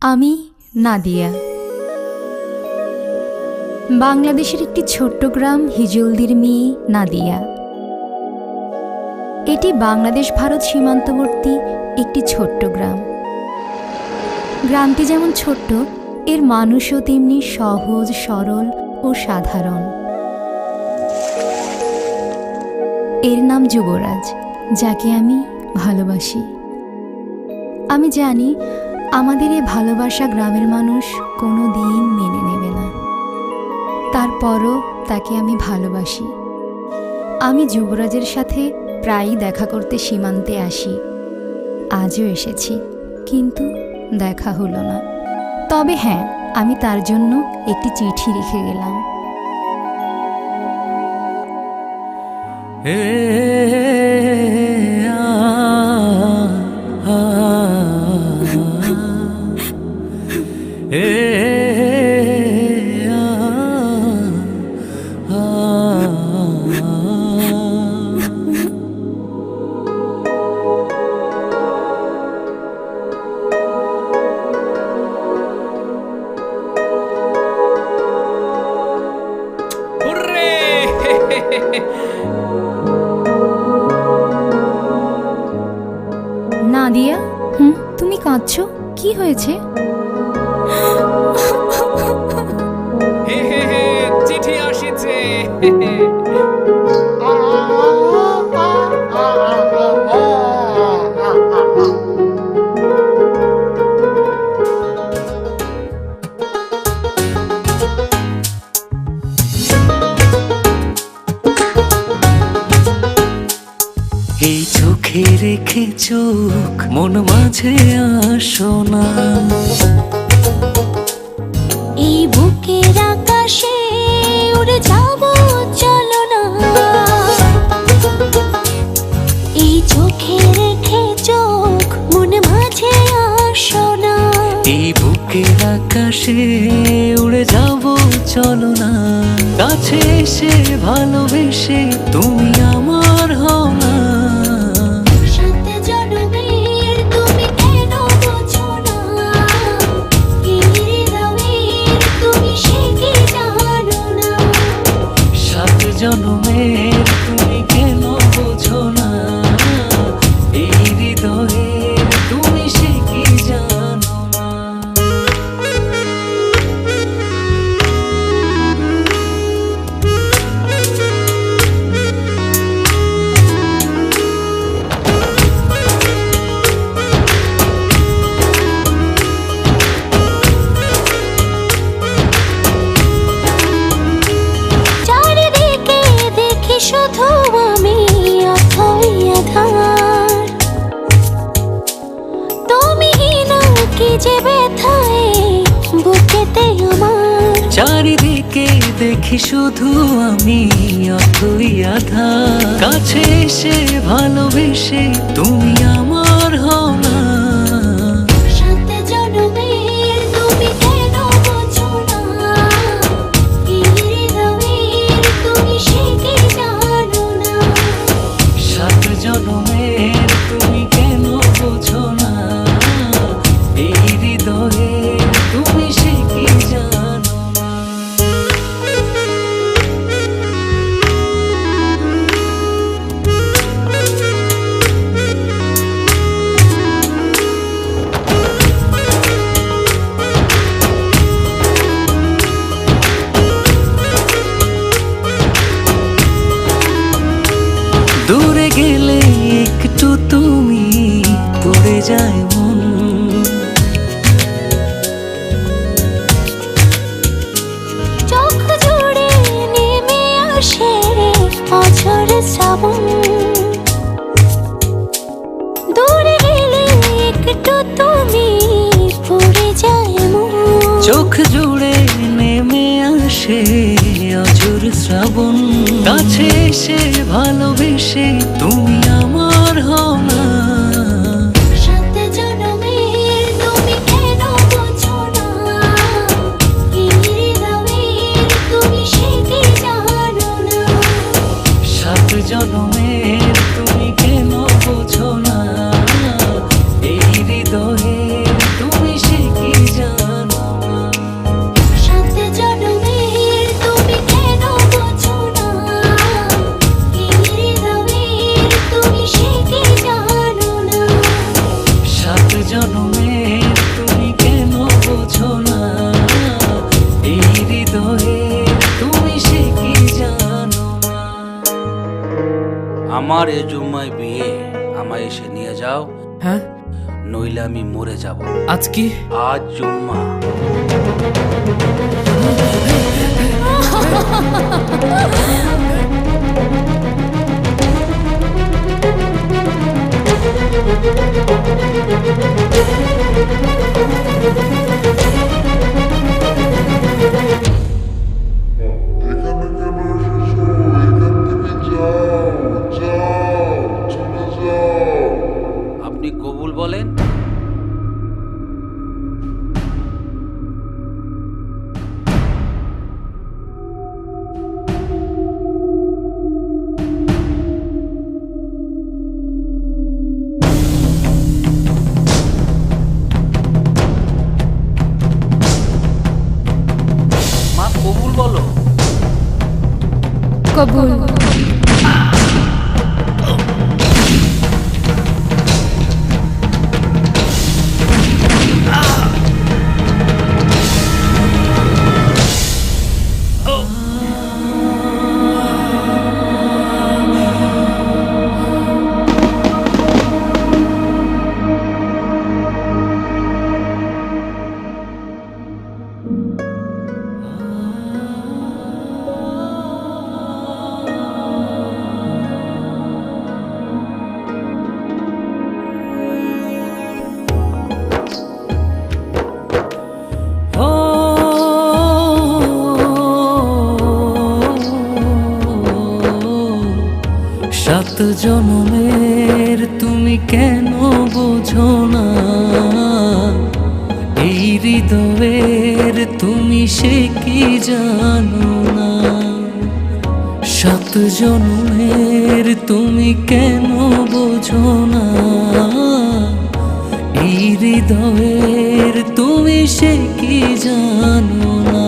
আমি নাদিয়া। বাংলাদেশের একটি ছোট্ট গ্রাম হিজলদির মেয়ে নাদিয়া। এটি বাংলাদেশ ভারত সীমান্তবর্তী একটি ছোট্ট গ্রাম। গ্রামটি যেমন ছোট্ট, এর মানুষও তেমনি সহজ, সরল ও সাধারণ। এর নাম যুবরাজ, যাকে আমি ভালোবাসি। আমি জানি আমাদের এই ভালোবাসা গ্রামের মানুষ কোনো দিন মেনে নেবে না, তারপরও তাকে আমি ভালোবাসি। আমি যুবরাজের সাথে প্রায়ই দেখা করতে সীমান্তে আসি। আজও এসেছি, কিন্তু দেখা হলো না। তবে হ্যাঁ, আমি তার জন্য একটি চিঠি লিখে গেলাম। নাদিয়া, তুমি কাঁদছো? কি হয়েছে? চিঠি আসিছে। এই চোখে রেখে চোখ মন মাঝে আসো না, এই বুকের আকাশে উড়ে যাব চলো না। এই চোখে রেখে চোখ মন মাঝে আসো না, এই বুকের আকাশে উড়ে যাব চলো না। কাছে এসে ভালোবেসে তুমি আমার হও না। জনমের তুমি কেন বোঝো না, এই হৃদয়ের তুমি সে কি জানো না। শুধু আমি অথই আধার, তুমি না কি যে ব্যথায় বুকেতে আমার। চারিদিকে দেখি শুধু আমি অথই আধার। কাছে এসে ভালোবেসে তুমি আমার হও না। জনমের তুমি কেন বোঝো না, এই হৃদয়ে তুমি সে কি জানো না। দূরে গেলে একটু তুমি পড়ে যায় মন, চোখ জুড়ে নেমে আসে অঝোর শ্রাবণ। দূরে গেলে একটু তুমি পড়ে যায় মন, চোখ জুড়ে নেমে আসে অঝোর শ্রাবণ। কাছে এসে ভালোবেসে তুমি আমার হও না। জনমের তুমি কেন বোঝো না, এই হৃদয়ে তুমি সে কি আমার এ জুম্মায় বিয়ে, আমায় এসে নিয়ে যাও, হ্যাঁ নইলে আমি মরে যাব। আজ কি? আজ জুম্মা। আপনি কবুল বলেন। মা কবুল বলো। কবুল। ও 7 জনমের তুমি কেন বোঝো না, এই হৃদয়ের তুমি সে কি জানো না। 7 জনমের তুমি কেন বোঝো না, এই হৃদয়ের তুমি সে কি জানো না।